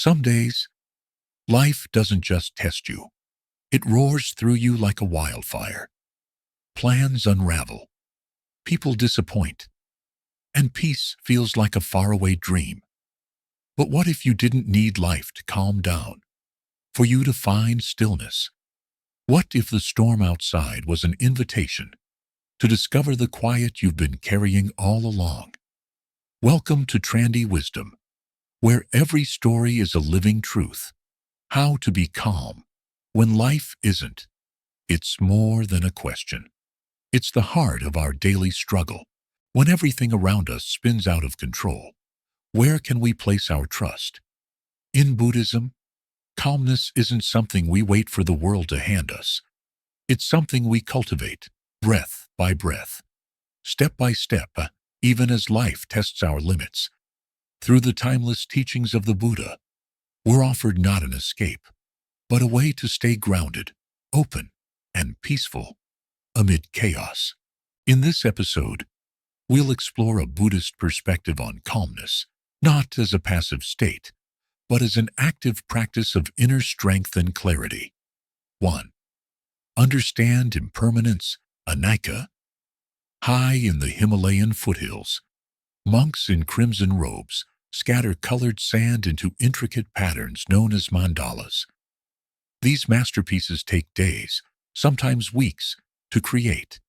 Some days, life doesn't just test you. It roars through you like a wildfire. Plans unravel, people disappoint, and peace feels like a faraway dream. But what if you didn't need life to calm down, for you to find stillness? What if the storm outside was an invitation to discover the quiet you've been carrying all along? Welcome to Trandy Wisdom, where every story is a living truth. How to be calm when life isn't. It's more than a question. It's the heart of our daily struggle. When everything around us spins out of control, where can we place our trust? In Buddhism, calmness isn't something we wait for the world to hand us. It's something we cultivate, breath by breath, step by step, even as life tests our limits. Through the timeless teachings of the Buddha, we're offered not an escape, but a way to stay grounded, open, and peaceful amid chaos. In this episode, we'll explore a Buddhist perspective on calmness, not as a passive state, but as an active practice of inner strength and clarity. 1. Understand impermanence, anicca. High in the Himalayan foothills, monks in crimson robes scatter colored sand into intricate patterns known as mandalas. These masterpieces take days, sometimes weeks, to create.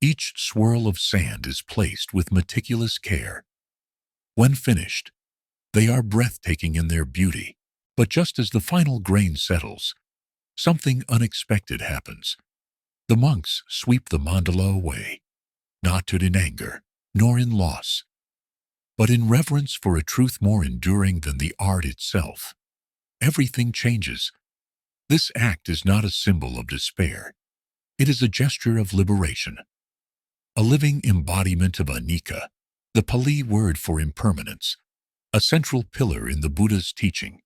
Each swirl of sand is placed with meticulous care. When finished, they are breathtaking in their beauty. But just as the final grain settles, something unexpected happens. The monks sweep the mandala away, not in anger, nor in loss, but in reverence for a truth more enduring than the art itself. Everything changes. This act is not a symbol of despair. It is a gesture of liberation, a living embodiment of anicca, the Pali word for impermanence, a central pillar in the Buddha's teaching.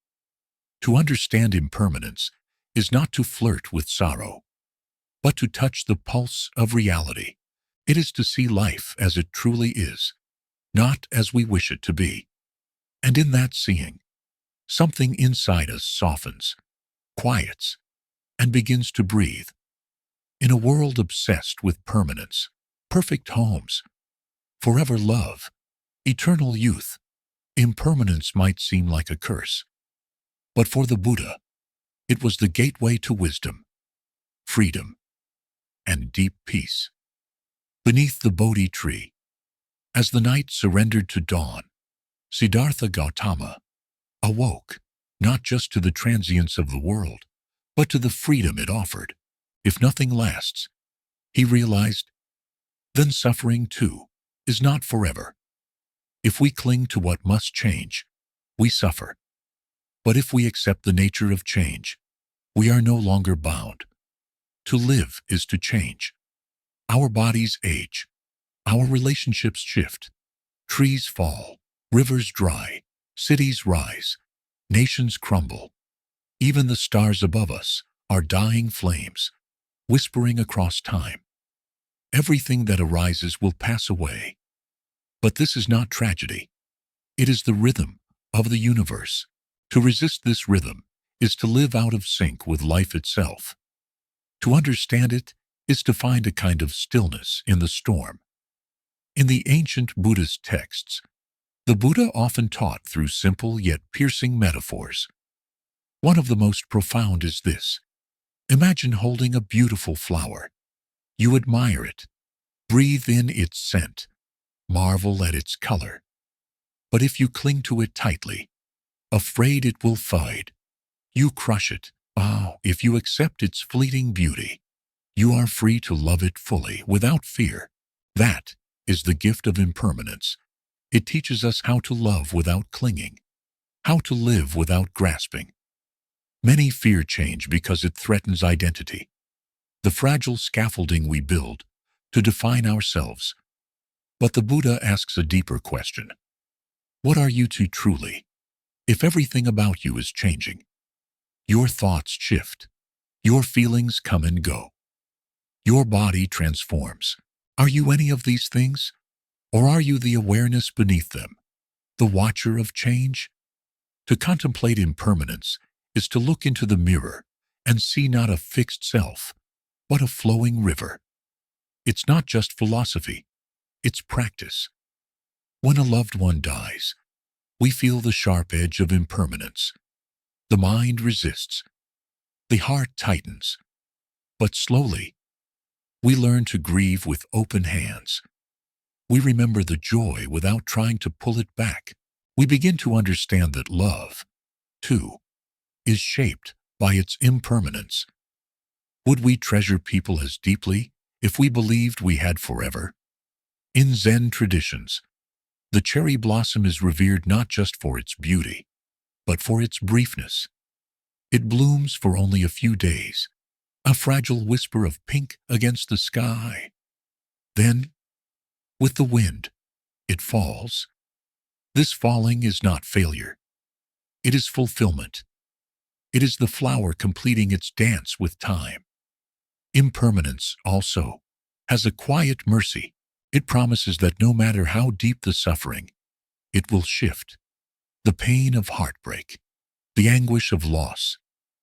To understand impermanence is not to flirt with sorrow, but to touch the pulse of reality. It is to see life as it truly is, not as we wish it to be. And in that seeing, something inside us softens, quiets, and begins to breathe. In a world obsessed with permanence, perfect homes, forever love, eternal youth, impermanence might seem like a curse. But for the Buddha, it was the gateway to wisdom, freedom, and deep peace. Beneath the Bodhi tree, as the night surrendered to dawn, Siddhartha Gautama awoke, not just to the transience of the world, but to the freedom it offered. If nothing lasts, he realized, then suffering too is not forever. If we cling to what must change, we suffer. But if we accept the nature of change, we are no longer bound. To live is to change. Our bodies age, our relationships shift, trees fall, rivers dry, cities rise, nations crumble. Even the stars above us are dying flames, whispering across time. Everything that arises will pass away. But this is not tragedy. It is the rhythm of the universe. To resist this rhythm is to live out of sync with life itself. To understand it is to find a kind of stillness in the storm. In the ancient Buddhist texts, the Buddha often taught through simple yet piercing metaphors. One of the most profound is this. Imagine holding a beautiful flower. You admire it, breathe in its scent, marvel at its color. But if you cling to it tightly, afraid it will fade, you crush it. If you accept its fleeting beauty, you are free to love it fully without fear. That is the gift of impermanence. It teaches us how to love without clinging, how to live without grasping. Many fear change because it threatens identity, the fragile scaffolding we build to define ourselves. But the Buddha asks a deeper question. What are you to truly? If everything about you is changing, your thoughts shift, your feelings come and go, your body transforms. Are you any of these things? Or are you the awareness beneath them, the watcher of change? To contemplate impermanence is to look into the mirror and see not a fixed self, but a flowing river. It's not just philosophy, it's practice. When a loved one dies, we feel the sharp edge of impermanence. The mind resists, the heart tightens, but slowly, we learn to grieve with open hands. We remember the joy without trying to pull it back. We begin to understand that love, too, is shaped by its impermanence. Would we treasure people as deeply if we believed we had forever? In Zen traditions, the cherry blossom is revered not just for its beauty, but for its briefness. It blooms for only a few days, a fragile whisper of pink against the sky. Then, with the wind, it falls. This falling is not failure. It is fulfillment. It is the flower completing its dance with time. Impermanence, also, has a quiet mercy. It promises that no matter how deep the suffering, it will shift. The pain of heartbreak, the anguish of loss,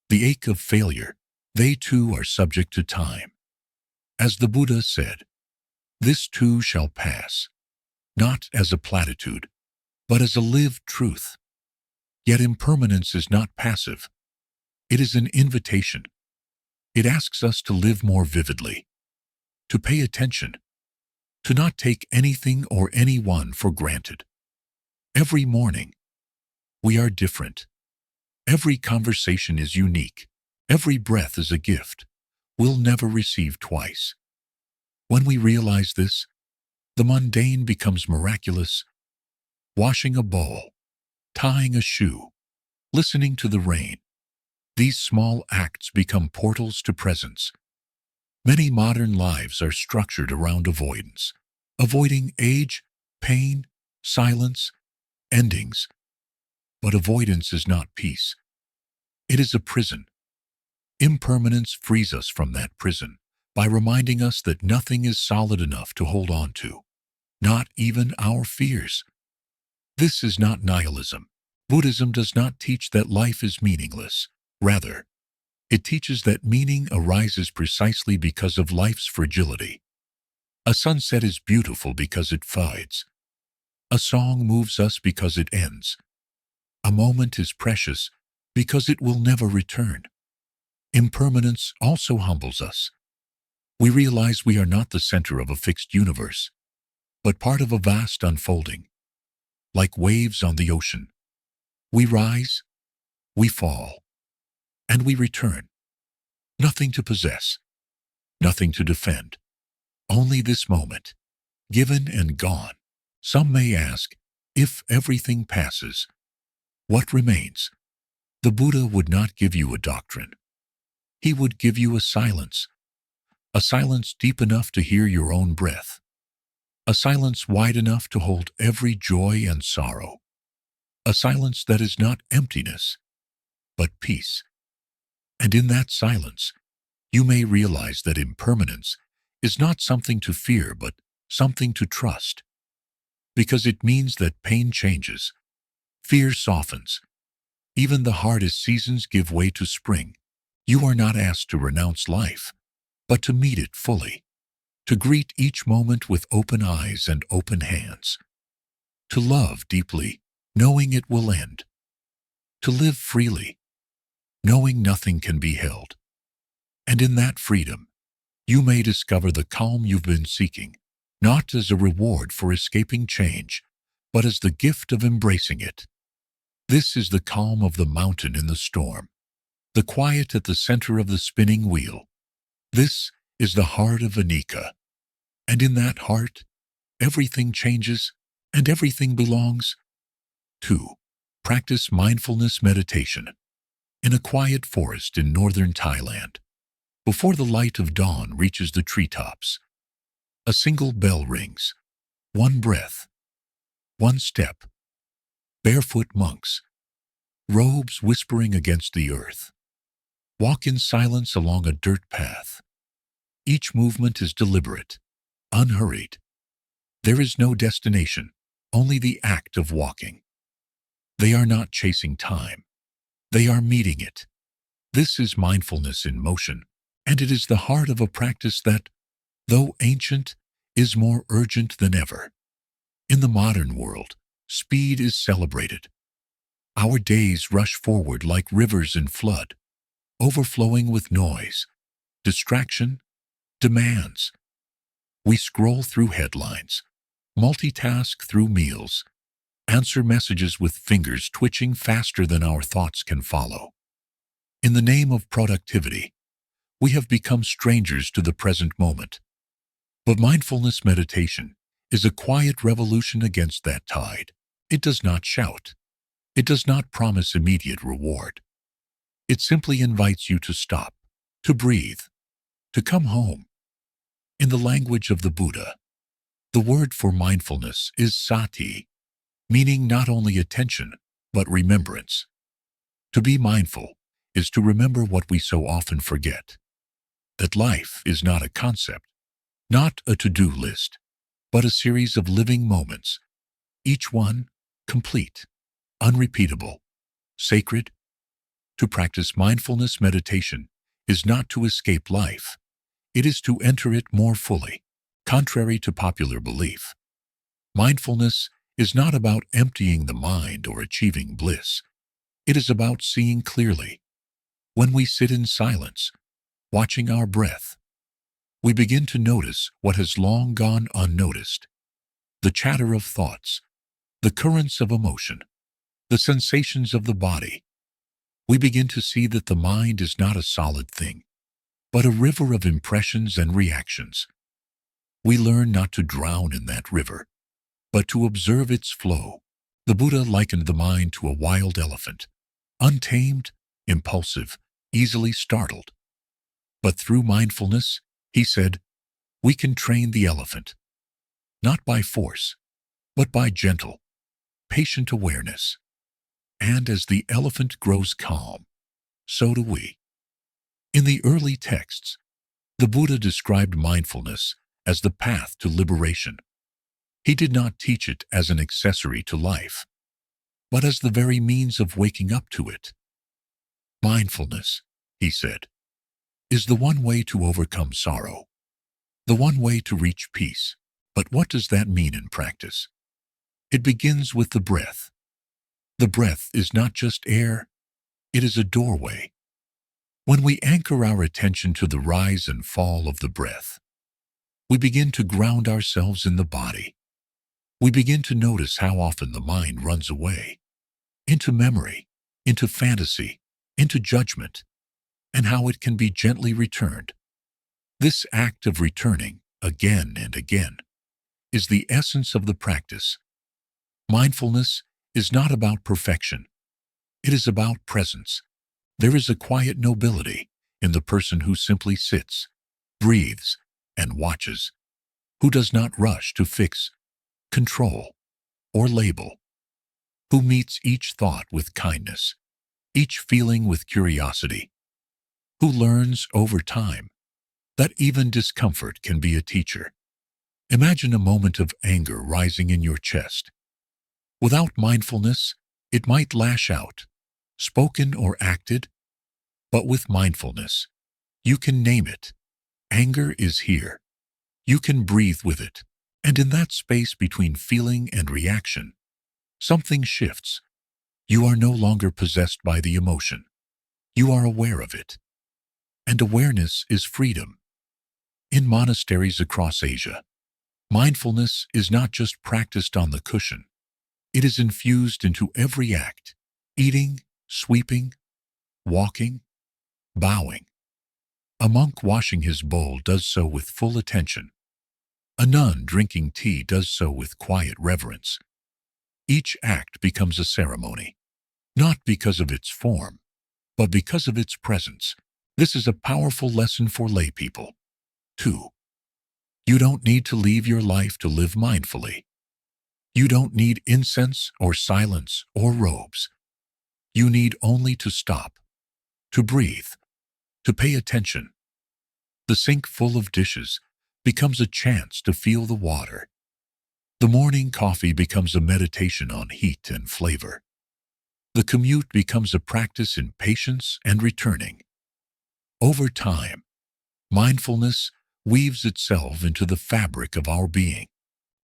the ache of failure, they too are subject to time. As the Buddha said, this too shall pass, not as a platitude, but as a lived truth. Yet impermanence is not passive. It is an invitation. It asks us to live more vividly, to pay attention, to not take anything or anyone for granted. Every morning, we are different. Every conversation is unique. Every breath is a gift we'll never receive twice. When we realize this, the mundane becomes miraculous. Washing a bowl, tying a shoe, listening to the rain. These small acts become portals to presence. Many modern lives are structured around avoidance, avoiding age, pain, silence, endings. But avoidance is not peace. It is a prison. Impermanence frees us from that prison by reminding us that nothing is solid enough to hold on to, not even our fears. This is not nihilism. Buddhism does not teach that life is meaningless. Rather, it teaches that meaning arises precisely because of life's fragility. A sunset is beautiful because it fades. A song moves us because it ends. A moment is precious because it will never return. Impermanence also humbles us. We realize we are not the center of a fixed universe, but part of a vast unfolding. Like waves on the ocean, we rise, we fall, and we return. Nothing to possess, nothing to defend, only this moment, given and gone. Some may ask, if everything passes, what remains? The Buddha would not give you a doctrine. He would give you a silence deep enough to hear your own breath, a silence wide enough to hold every joy and sorrow, a silence that is not emptiness, but peace. And in that silence, you may realize that impermanence is not something to fear, but something to trust, because it means that pain changes, fear softens, even the hardest seasons give way to spring. You are not asked to renounce life, but to meet it fully, to greet each moment with open eyes and open hands, to love deeply, knowing it will end, to live freely, knowing nothing can be held. And in that freedom, you may discover the calm you've been seeking, not as a reward for escaping change, but as the gift of embracing it. This is the calm of the mountain in the storm, the quiet at the center of the spinning wheel. This is the heart of Anika. And in that heart, everything changes and everything belongs. 2. Practice mindfulness meditation. In a quiet forest in northern Thailand, before the light of dawn reaches the treetops, a single bell rings. One breath, one step. Barefoot monks, robes whispering against the earth, walk in silence along a dirt path. Each movement is deliberate, unhurried. There is no destination, only the act of walking. They are not chasing time. They are meeting it. This is mindfulness in motion, and it is the heart of a practice that, though ancient, is more urgent than ever. In the modern world, speed is celebrated. Our days rush forward like rivers in flood, overflowing with noise, distraction, demands. We scroll through headlines, multitask through meals, answer messages with fingers twitching faster than our thoughts can follow. In the name of productivity, we have become strangers to the present moment. But mindfulness meditation is a quiet revolution against that tide. It does not shout. It does not promise immediate reward. It simply invites you to stop, to breathe, to come home. In the language of the Buddha, the word for mindfulness is sati, meaning not only attention, but remembrance. To be mindful is to remember what we so often forget, that life is not a concept, not a to-do list, but a series of living moments, each one complete, unrepeatable, sacred. To practice mindfulness meditation is not to escape life. It is to enter it more fully, contrary to popular belief. Mindfulness is not about emptying the mind or achieving bliss. It is about seeing clearly. When we sit in silence, watching our breath, we begin to notice what has long gone unnoticed. The chatter of thoughts, the currents of emotion, the sensations of the body. We begin to see that the mind is not a solid thing, but a river of impressions and reactions. We learn not to drown in that river, but to observe its flow. The Buddha likened the mind to a wild elephant, untamed, impulsive, easily startled. But through mindfulness, he said, we can train the elephant, not by force, but by gentle, patient awareness. And as the elephant grows calm, so do we. In the early texts, the Buddha described mindfulness as the path to liberation. He did not teach it as an accessory to life, but as the very means of waking up to it. Mindfulness, he said, is the one way to overcome sorrow, the one way to reach peace. But what does that mean in practice? It begins with the breath. The breath is not just air, it is a doorway. When we anchor our attention to the rise and fall of the breath, we begin to ground ourselves in the body. We begin to notice how often the mind runs away, into memory, into fantasy, into judgment, and how it can be gently returned. This act of returning, again and again, is the essence of the practice. Mindfulness is not about perfection. It is about presence. There is a quiet nobility in the person who simply sits, breathes, and watches, who does not rush to fix, control, or label, who meets each thought with kindness, each feeling with curiosity, who learns over time that even discomfort can be a teacher. Imagine a moment of anger rising in your chest. Without mindfulness, it might lash out, spoken or acted, but with mindfulness, you can name it. Anger is here. You can breathe with it, and in that space between feeling and reaction, something shifts. You are no longer possessed by the emotion. You are aware of it. And awareness is freedom. In monasteries across Asia, mindfulness is not just practiced on the cushion. It is infused into every act: eating, sweeping, walking, bowing. A monk washing his bowl does so with full attention. A nun drinking tea does so with quiet reverence. Each act becomes a ceremony, not because of its form, but because of its presence. This is a powerful lesson for lay people. 2. You don't need to leave your life to live mindfully. You don't need incense or silence or robes. You need only to stop, to breathe, to pay attention. The sink full of dishes becomes a chance to feel the water. The morning coffee becomes a meditation on heat and flavor. The commute becomes a practice in patience and returning. Over time, mindfulness weaves itself into the fabric of our being.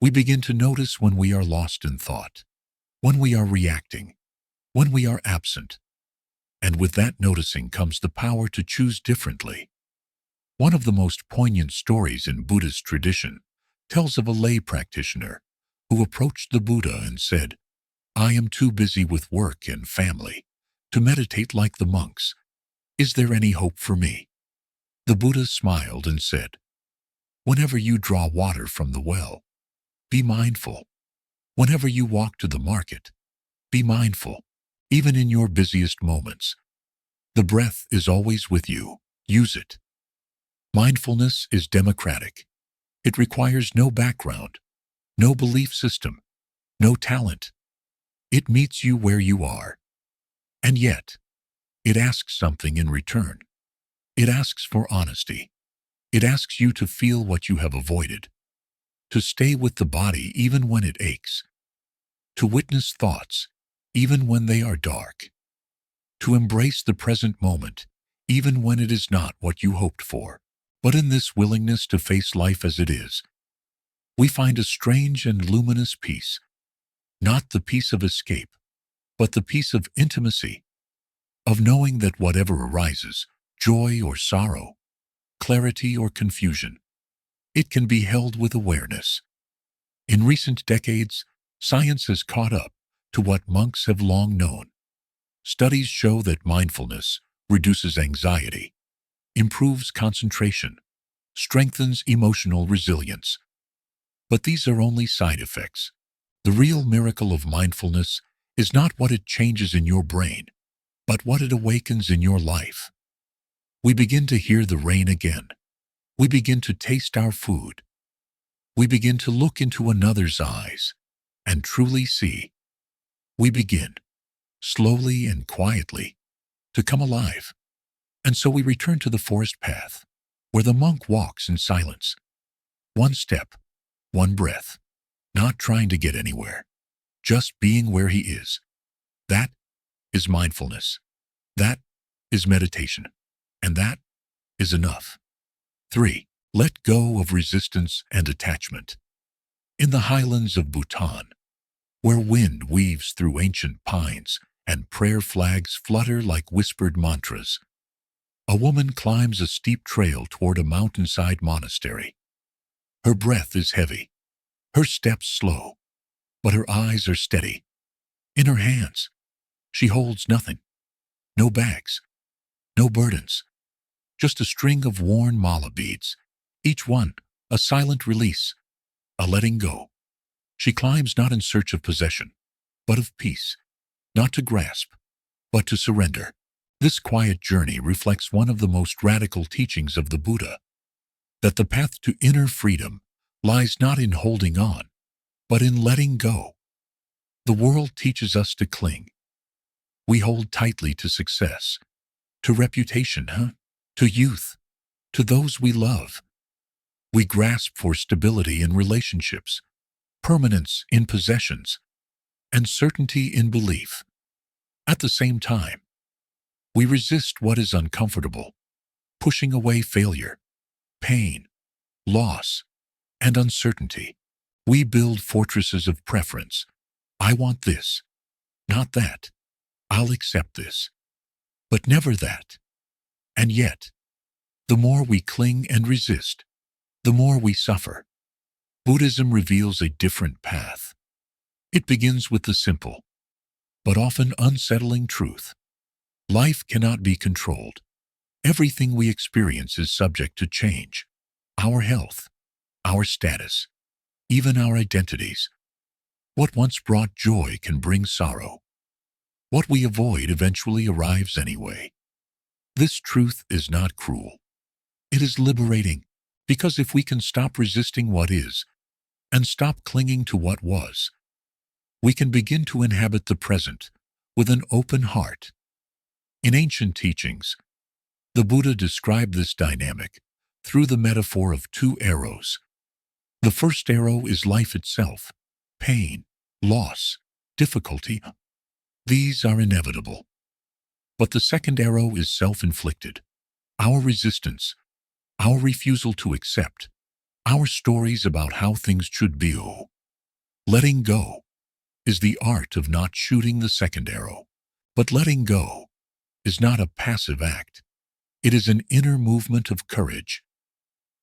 We begin to notice when we are lost in thought, when we are reacting, when we are absent. And with that noticing comes the power to choose differently. One of the most poignant stories in Buddhist tradition tells of a lay practitioner who approached the Buddha and said, "I am too busy with work and family to meditate like the monks. Is there any hope for me?" The Buddha smiled and said, "Whenever you draw water from the well, be mindful. Whenever you walk to the market, be mindful. Even in your busiest moments, the breath is always with you. Use it." Mindfulness is democratic. It requires no background, no belief system, no talent. It meets you where you are. And yet, it asks something in return. It asks for honesty. It asks you to feel what you have avoided, to stay with the body even when it aches, to witness thoughts even when they are dark, to embrace the present moment even when it is not what you hoped for. But in this willingness to face life as it is, we find a strange and luminous peace, not the peace of escape, but the peace of intimacy, of knowing that whatever arises, joy or sorrow, clarity or confusion, it can be held with awareness. In recent decades, science has caught up to what monks have long known. Studies show that mindfulness reduces anxiety, improves concentration, strengthens emotional resilience. But these are only side effects. The real miracle of mindfulness is not what it changes in your brain, but what it awakens in your life. We begin to hear the rain again. We begin to taste our food. We begin to look into another's eyes and truly see. We begin, slowly and quietly, to come alive. And so we return to the forest path, where the monk walks in silence. One step, one breath, not trying to get anywhere, just being where he is. That is mindfulness. That is meditation. And that is enough. 3. Let go of resistance and attachment. In the highlands of Bhutan, where wind weaves through ancient pines and prayer flags flutter like whispered mantras, a woman climbs a steep trail toward a mountainside monastery. Her breath is heavy, her steps slow, but her eyes are steady. In her hands, she holds nothing. No bags, no burdens, just a string of worn mala beads, each one a silent release, a letting go. She climbs not in search of possession, but of peace, not to grasp, but to surrender. This quiet journey reflects one of the most radical teachings of the Buddha, that the path to inner freedom lies not in holding on, but in letting go. The world teaches us to cling. We hold tightly to success, to reputation, to youth, to those we love. We grasp for stability in relationships, permanence in possessions, and certainty in belief. At the same time, we resist what is uncomfortable, pushing away failure, pain, loss, and uncertainty. We build fortresses of preference. I want this, not that. I'll accept this, but never that. And yet, the more we cling and resist, the more we suffer. Buddhism reveals a different path. It begins with the simple, but often unsettling truth. Life cannot be controlled. Everything we experience is subject to change. Our health, our status, even our identities. What once brought joy can bring sorrow. What we avoid eventually arrives anyway. This truth is not cruel. It is liberating, because if we can stop resisting what is and stop clinging to what was, we can begin to inhabit the present with an open heart. In ancient teachings, the Buddha described this dynamic through the metaphor of two arrows. The first arrow is life itself, pain, loss, difficulty. These are inevitable. But the second arrow is self-inflicted. Our resistance, our refusal to accept, our stories about how things should be. Letting go is the art of not shooting the second arrow. But letting go is not a passive act. It is an inner movement of courage.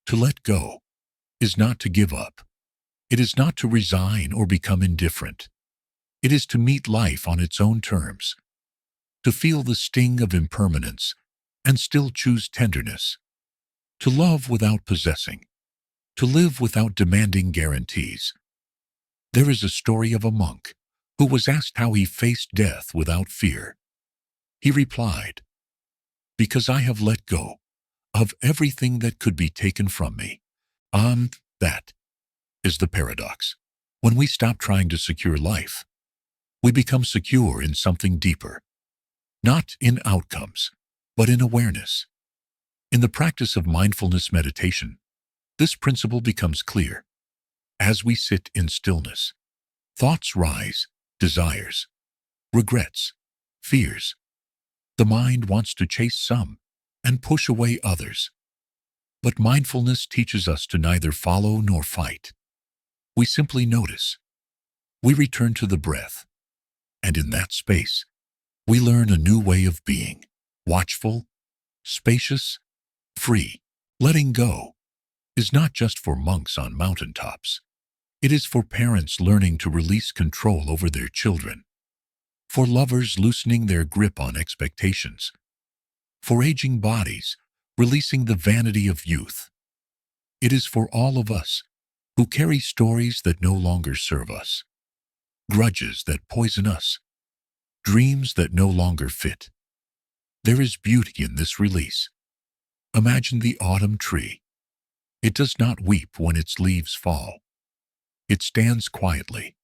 To let go is not to give up. It is not to resign or become indifferent. It is to meet life on its own terms, to feel the sting of impermanence and still choose tenderness, to love without possessing, to live without demanding guarantees. There is a story of a monk who was asked how he faced death without fear. He replied, "Because I have let go of everything that could be taken from me." That is the paradox. When we stop trying to secure life, we become secure in something deeper, not in outcomes, but in awareness. In the practice of mindfulness meditation, this principle becomes clear. As we sit in stillness, thoughts rise, desires, regrets, fears. The mind wants to chase some and push away others. But mindfulness teaches us to neither follow nor fight. We simply notice. We return to the breath. And in that space, we learn a new way of being, watchful, spacious, free. Letting go is not just for monks on mountaintops. It is for parents learning to release control over their children, for lovers loosening their grip on expectations, for aging bodies releasing the vanity of youth. It is for all of us who carry stories that no longer serve us, grudges that poison us, dreams that no longer fit. There is beauty in this release. Imagine the autumn tree. It does not weep when its leaves fall. It stands quietly,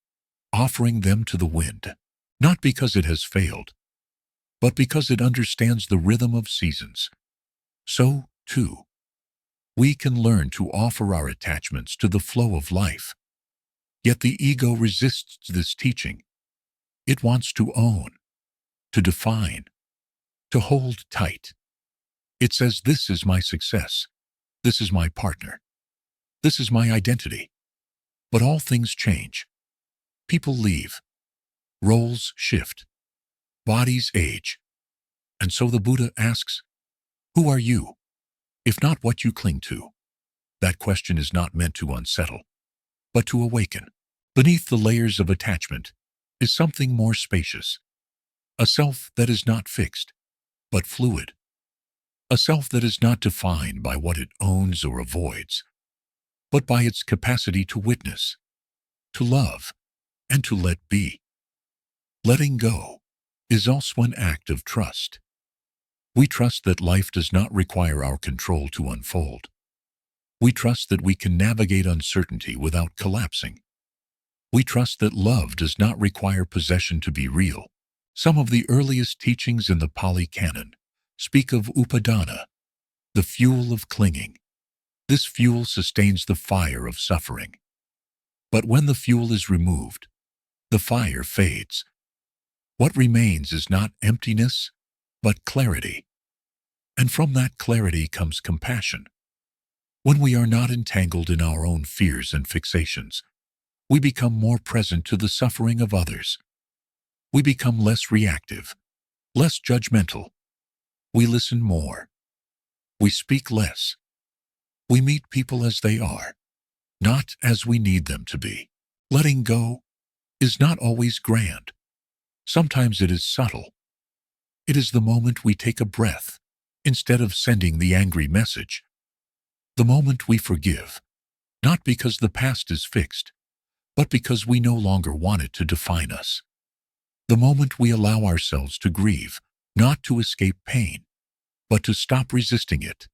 offering them to the wind, not because it has failed, but because it understands the rhythm of seasons. So, too, we can learn to offer our attachments to the flow of life. Yet the ego resists this teaching. It wants to own, to define, to hold tight. It says, "This is my success. This is my partner. This is my identity." But all things change. People leave. Roles shift. Bodies age. And so the Buddha asks, "Who are you, if not what you cling to?" That question is not meant to unsettle, but to awaken. Beneath the layers of attachment is something more spacious. A self that is not fixed, but fluid. A self that is not defined by what it owns or avoids, but by its capacity to witness, to love, and to let be. Letting go is also an act of trust. We trust that life does not require our control to unfold. We trust that we can navigate uncertainty without collapsing. We trust that love does not require possession to be real. Some of the earliest teachings in the Pali Canon speak of upadana, the fuel of clinging. This fuel sustains the fire of suffering. But when the fuel is removed, the fire fades. What remains is not emptiness, but clarity. And from that clarity comes compassion. When we are not entangled in our own fears and fixations, we become more present to the suffering of others. We become less reactive, less judgmental. We listen more. We speak less. We meet people as they are, not as we need them to be. Letting go is not always grand. Sometimes it is subtle. It is the moment we take a breath instead of sending the angry message. The moment we forgive, not because the past is fixed, but because we no longer want it to define us. The moment we allow ourselves to grieve, not to escape pain, but to stop resisting it.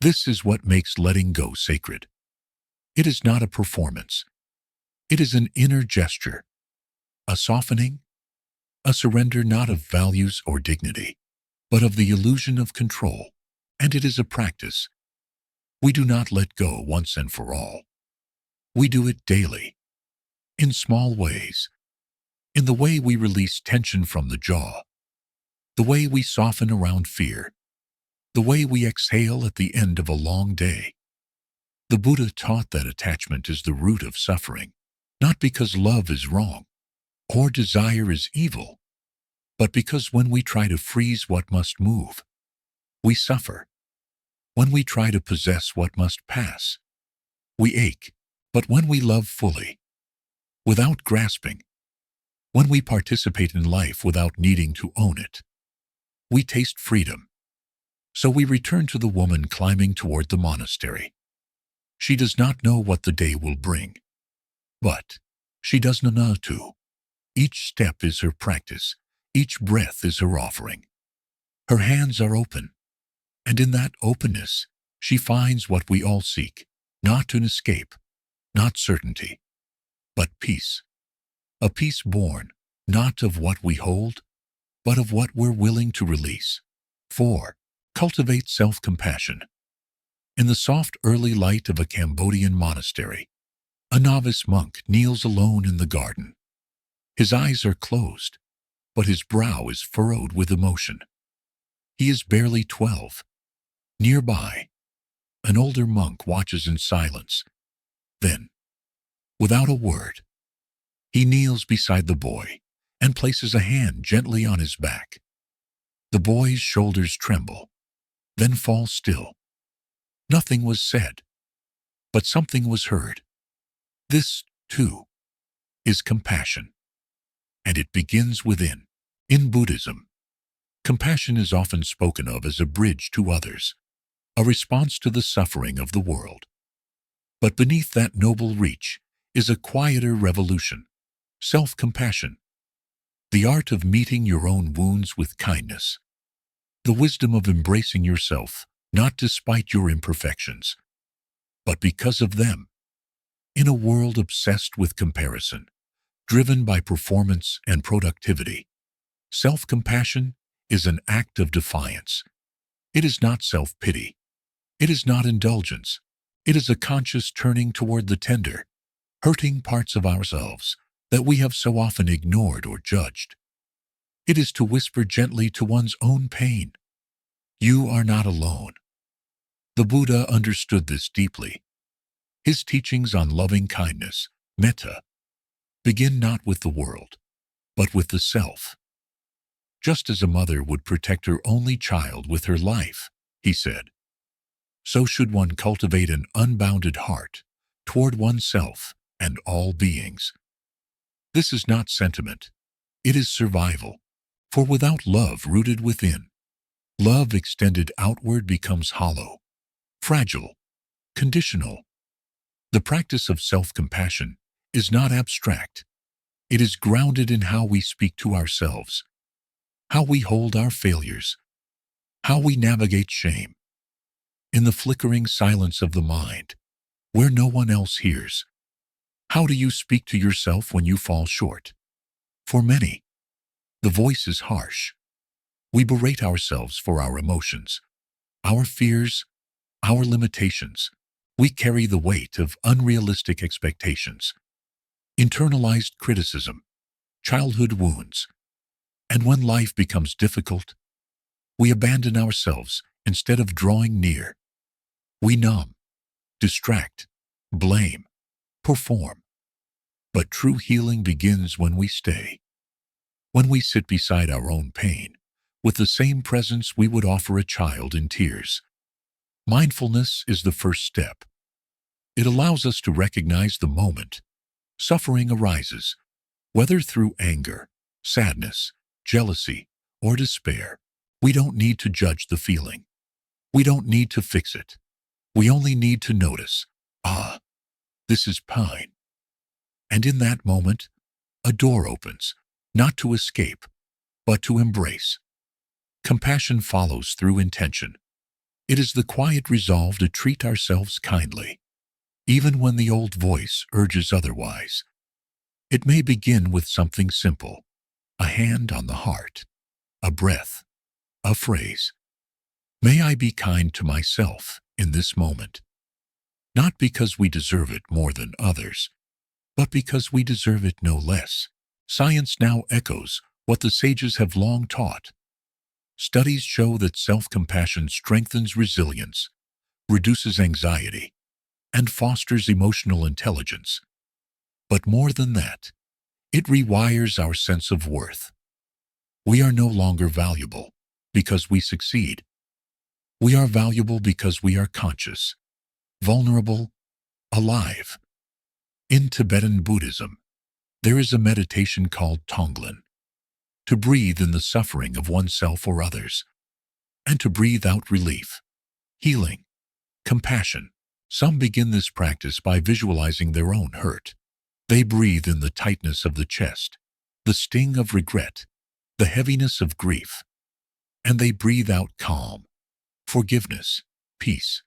This is what makes letting go sacred. It is not a performance. It is an inner gesture, a softening, a surrender not of values or dignity, but of the illusion of control. And it is a practice. We do not let go once and for all. We do it daily, in small ways, in the way we release tension from the jaw, the way we soften around fear, the way we exhale at the end of a long day. The Buddha taught that attachment is the root of suffering, not because love is wrong or desire is evil, but because when we try to freeze what must move, we suffer. When we try to possess what must pass, we ache. But when we love fully, without grasping, when we participate in life without needing to own it, we taste freedom. So we return to the woman climbing toward the monastery. She does not know what the day will bring, but she does not know to. Each step is her practice. Each breath is her offering. Her hands are open, and in that openness, she finds what we all seek, not an escape, not certainty, but peace. A peace born, not of what we hold, but of what we're willing to release. 4. Cultivate self-compassion. In the soft early light of a Cambodian monastery, a novice monk kneels alone in the garden. His eyes are closed, but his brow is furrowed with emotion. He is barely 12. Nearby, an older monk watches in silence. Then, without a word, he kneels beside the boy and places a hand gently on his back. The boy's shoulders tremble, then fall still. Nothing was said, but something was heard. This, too, is compassion, and it begins within. In Buddhism, compassion is often spoken of as a bridge to others, a response to the suffering of the world. But beneath that noble reach is a quieter revolution, self-compassion, the art of meeting your own wounds with kindness, the wisdom of embracing yourself, not despite your imperfections, but because of them. In a world obsessed with comparison, driven by performance and productivity, self-compassion is an act of defiance. It is not self-pity. It is not indulgence. It is a conscious turning toward the tender, hurting parts of ourselves that we have so often ignored or judged. It is to whisper gently to one's own pain, "You are not alone." The Buddha understood this deeply. His teachings on loving kindness, metta, begin not with the world, but with the self. Just as a mother would protect her only child with her life, he said, so should one cultivate an unbounded heart toward oneself and all beings. This is not sentiment. It is survival. For without love rooted within, love extended outward becomes hollow, fragile, conditional. The practice of self-compassion is not abstract. It is grounded in how we speak to ourselves, how we hold our failures, how we navigate shame. In the flickering silence of the mind, where no one else hears, how do you speak to yourself when you fall short? For many, the voice is harsh. We berate ourselves for our emotions, our fears, our limitations. We carry the weight of unrealistic expectations, internalized criticism, childhood wounds. And when life becomes difficult, we abandon ourselves instead of drawing near. We numb, distract, blame, perform. But true healing begins when we stay, when we sit beside our own pain with the same presence we would offer a child in tears. Mindfulness is the first step. It allows us to recognize the moment suffering arises, whether through anger, sadness, jealousy, or despair. We don't need to judge the feeling. We don't need to fix it. We only need to notice, this is pain. And in that moment, a door opens, not to escape, but to embrace. Compassion follows through intention. It is the quiet resolve to treat ourselves kindly, even when the old voice urges otherwise. It may begin with something simple, a hand on the heart, a breath, a phrase. May I be kind to myself in this moment, not because we deserve it more than others, but because we deserve it no less. Science now echoes what the sages have long taught. Studies show that self-compassion strengthens resilience, reduces anxiety, and fosters emotional intelligence. But more than that, it rewires our sense of worth. We are no longer valuable because we succeed. We are valuable because we are conscious, vulnerable, alive. In Tibetan Buddhism, there is a meditation called Tonglen, to breathe in the suffering of oneself or others, and to breathe out relief, healing, compassion. Some begin this practice by visualizing their own hurt. They breathe in the tightness of the chest, the sting of regret, the heaviness of grief, and they breathe out calm, forgiveness, peace.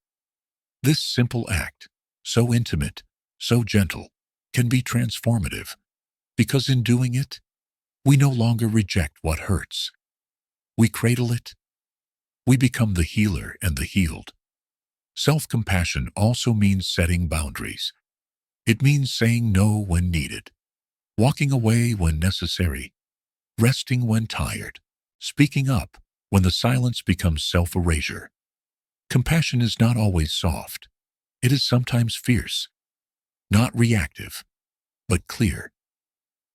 This simple act, so intimate, so gentle, can be transformative, because in doing it, we no longer reject what hurts. We cradle it. We become the healer and the healed. Self-compassion also means setting boundaries. It means saying no when needed, walking away when necessary, resting when tired, speaking up when the silence becomes self-erasure. Compassion is not always soft. It is sometimes fierce, not reactive, but clear.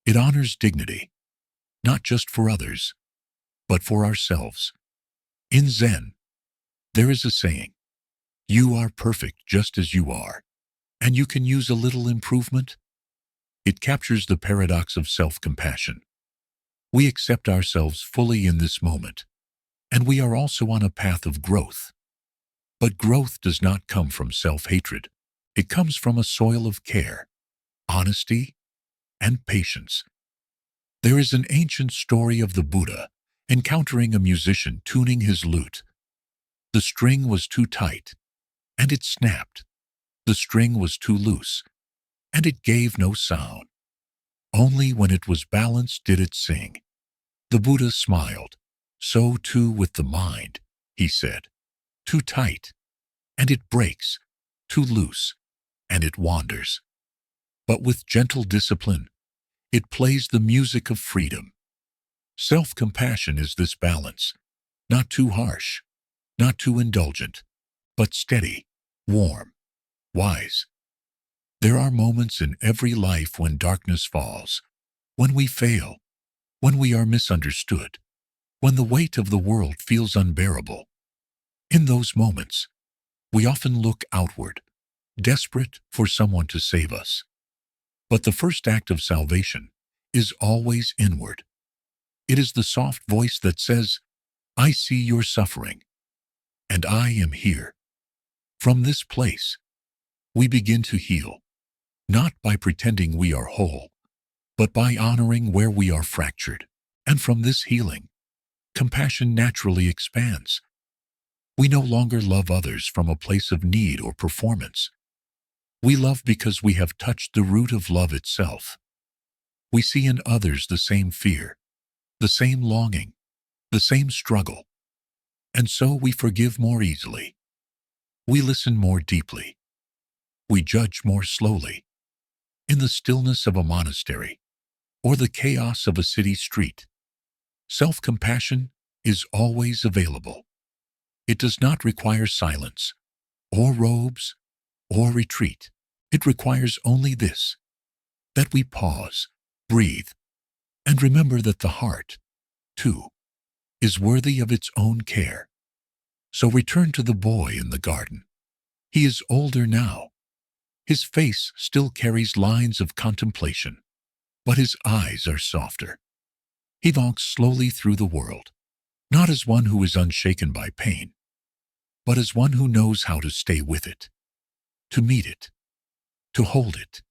It honors dignity, not just for others, but for ourselves. In Zen, there is a saying, "You are perfect just as you are, and you can use a little improvement." It captures the paradox of self-compassion. We accept ourselves fully in this moment, and we are also on a path of growth. But growth does not come from self-hatred. It comes from a soil of care, honesty, and patience. There is an ancient story of the Buddha encountering a musician tuning his lute. The string was too tight, and it snapped. The string was too loose, and it gave no sound. Only when it was balanced did it sing. The Buddha smiled. "So too with the mind," he said. "Too tight, and it breaks. Too loose, and it wanders. But with gentle discipline, it plays the music of freedom." Self-compassion is this balance, not too harsh, not too indulgent, but steady, warm, wise. There are moments in every life when darkness falls, when we fail, when we are misunderstood, when the weight of the world feels unbearable. In those moments, we often look outward, desperate for someone to save us. But the first act of salvation is always inward. It is the soft voice that says, "I see your suffering, and I am here." From this place, we begin to heal, not by pretending we are whole, but by honoring where we are fractured. And from this healing, compassion naturally expands. We no longer love others from a place of need or performance. We love because we have touched the root of love itself. We see in others the same fear, the same longing, the same struggle. And so we forgive more easily. We listen more deeply. We judge more slowly. In the stillness of a monastery or the chaos of a city street, self-compassion is always available. It does not require silence, or robes, or retreat. It requires only this, that we pause, breathe, and remember that the heart, too, is worthy of its own care. So return to the boy in the garden. He is older now. His face still carries lines of contemplation, but his eyes are softer. He walks slowly through the world, not as one who is unshaken by pain, but as one who knows how to stay with it, to meet it, to hold it.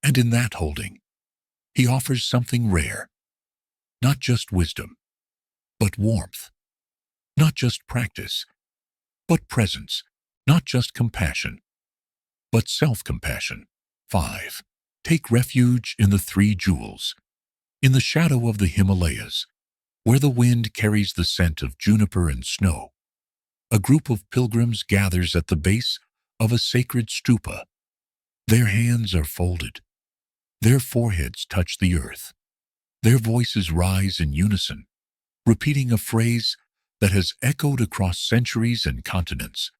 And in that holding, he offers something rare, not just wisdom, but warmth, not just practice, but presence, not just compassion, but self-compassion. 5. Take refuge in the three jewels. In the shadow of the Himalayas, where the wind carries the scent of juniper and snow, a group of pilgrims gathers at the base of a sacred stupa. Their hands are folded. Their foreheads touch the earth. Their voices rise in unison, repeating a phrase that has echoed across centuries and continents.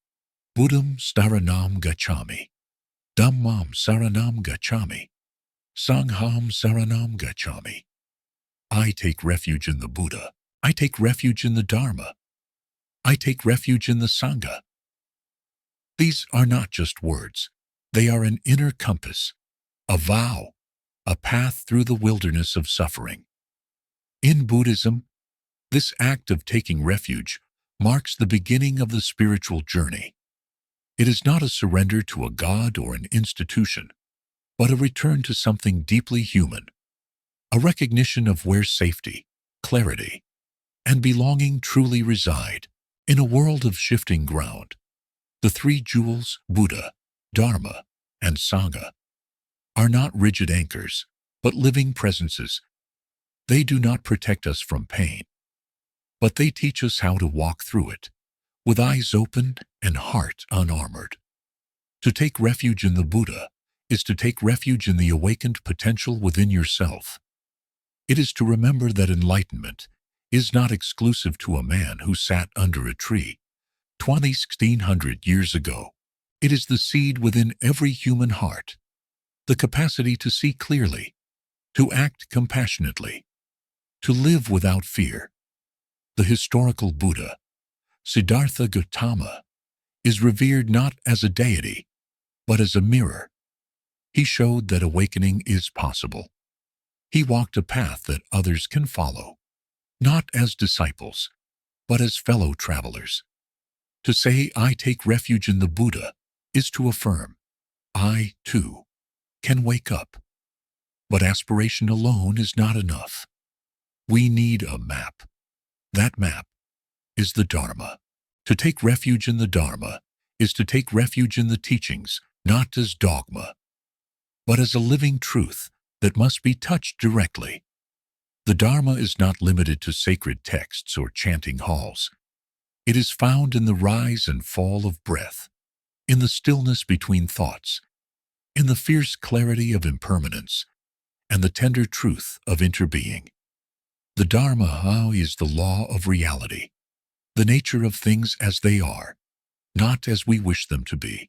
Buddham Saranam Gacchami. Dhammam Saranam Gacchami. Sangham Saranam Gacchami. I take refuge in the Buddha. I take refuge in the Dharma. I take refuge in the Sangha. These are not just words. They are an inner compass, a vow, a path through the wilderness of suffering. In Buddhism, this act of taking refuge marks the beginning of the spiritual journey. It is not a surrender to a god or an institution, but a return to something deeply human, a recognition of where safety, clarity, and belonging truly reside. In a world of shifting ground, the three jewels, Buddha, Dharma, and Sangha, are not rigid anchors, but living presences. They do not protect us from pain, but they teach us how to walk through it, with eyes open and heart unarmored. To take refuge in the Buddha is to take refuge in the awakened potential within yourself. It is to remember that enlightenment is not exclusive to a man who sat under a tree 2,600 years ago. It is the seed within every human heart, the capacity to see clearly, to act compassionately, to live without fear. The historical Buddha, Siddhartha Gautama, is revered not as a deity, but as a mirror. He showed that awakening is possible. He walked a path that others can follow, not as disciples, but as fellow travelers. To say, I take refuge in the Buddha, is to affirm, I, too, can wake up. But aspiration alone is not enough. We need a map. That map is the Dharma. To take refuge in the Dharma is to take refuge in the teachings, not as dogma, but as a living truth that must be touched directly. The Dharma is not limited to sacred texts or chanting halls. It is found in the rise and fall of breath, in the stillness between thoughts, in the fierce clarity of impermanence, and the tender truth of interbeing. The Dharma is the law of reality, the nature of things as they are, not as we wish them to be.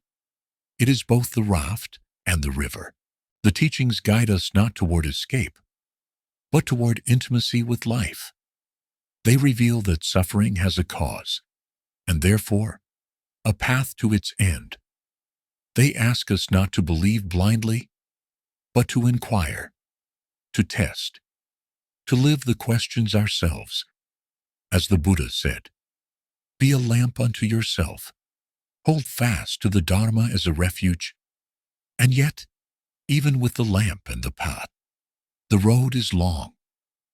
It is both the raft and the river. The teachings guide us not toward escape, but toward intimacy with life. They reveal that suffering has a cause, and therefore, a path to its end. They ask us not to believe blindly, but to inquire, to test, to live the questions ourselves. As the Buddha said, be a lamp unto yourself. Hold fast to the Dharma as a refuge. And yet, even with the lamp and the path, the road is long.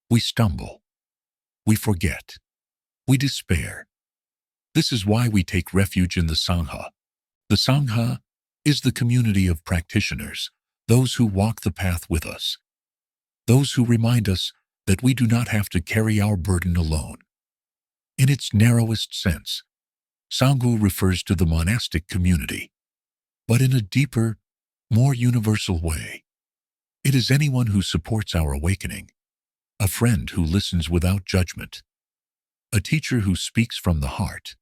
We stumble. We forget. We despair. This is why we take refuge in the Sangha. The Sangha is the community of practitioners, those who walk the path with us, those who remind us that we do not have to carry our burden alone. In its narrowest sense, Sangha refers to the monastic community, but in a deeper, more universal way. It is anyone who supports our awakening, a friend who listens without judgment, a teacher who speaks from the heart,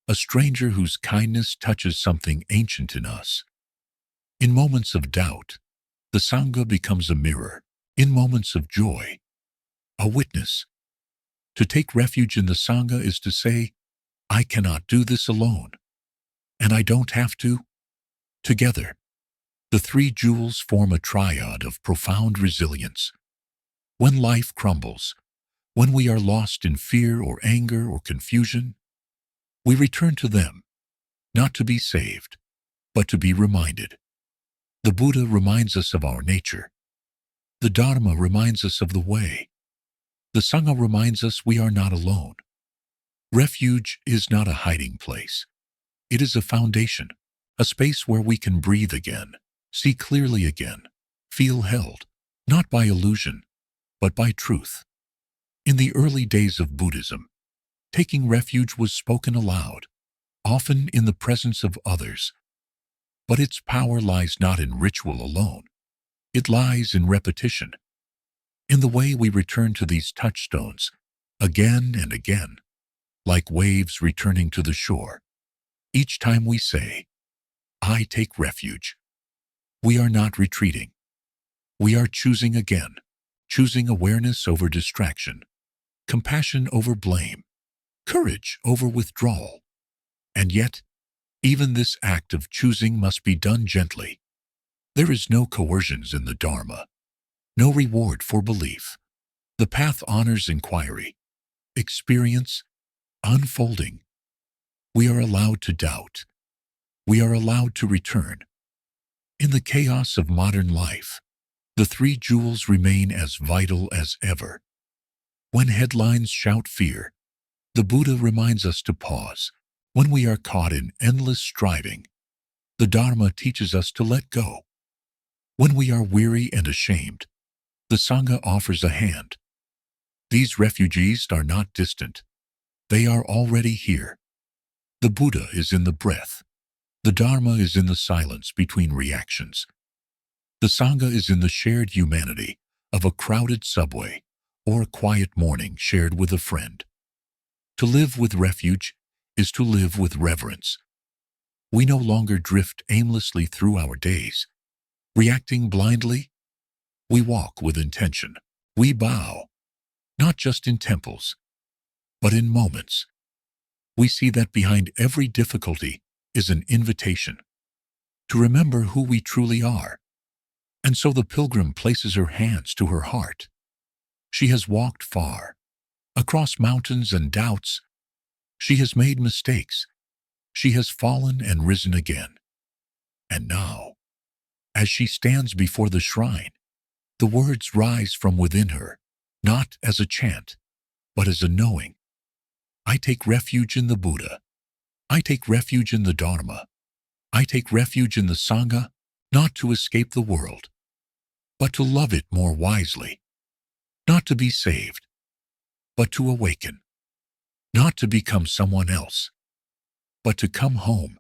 a stranger whose kindness touches something ancient in us. In moments of doubt, the Sangha becomes a mirror. In moments of joy, a witness. To take refuge in the Sangha is to say, I cannot do this alone, and I don't have to. Together, the three jewels form a triad of profound resilience. When life crumbles, when we are lost in fear or anger or confusion, we return to them, not to be saved, but to be reminded. The Buddha reminds us of our nature. The Dharma reminds us of the way. The Sangha reminds us we are not alone. Refuge is not a hiding place. It is a foundation, a space where we can breathe again, see clearly again, feel held, not by illusion, but by truth. In the early days of Buddhism, taking refuge was spoken aloud, often in the presence of others. But its power lies not in ritual alone. It lies in repetition. In the way we return to these touchstones again and again, like waves returning to the shore, each time we say, I take refuge, we are not retreating. We are choosing again, choosing awareness over distraction, compassion over blame, courage over withdrawal. And yet, even this act of choosing must be done gently. There is no coercions in the Dharma, no reward for belief. The path honors inquiry, experience, unfolding. We are allowed to doubt. We are allowed to return. In the chaos of modern life, the three jewels remain as vital as ever. When headlines shout fear, the Buddha reminds us to pause. When we are caught in endless striving, the Dharma teaches us to let go. When we are weary and ashamed, the Sangha offers a hand. These refugees are not distant. They are already here. The Buddha is in the breath. The Dharma is in the silence between reactions. The Sangha is in the shared humanity of a crowded subway or a quiet morning shared with a friend. To live with refuge is to live with reverence. We no longer drift aimlessly through our days, reacting blindly. We walk with intention. We bow, not just in temples, but in moments. We see that behind every difficulty is an invitation to remember who we truly are. And so the pilgrim places her hands to her heart. She has walked far, across mountains and doubts. She has made mistakes. She has fallen and risen again. And now, as she stands before the shrine, the words rise from within her, not as a chant, but as a knowing. I take refuge in the Buddha. I take refuge in the Dharma. I take refuge in the Sangha, not to escape the world, but to love it more wisely. Not to be saved, but to awaken. Not to become someone else, but to come home.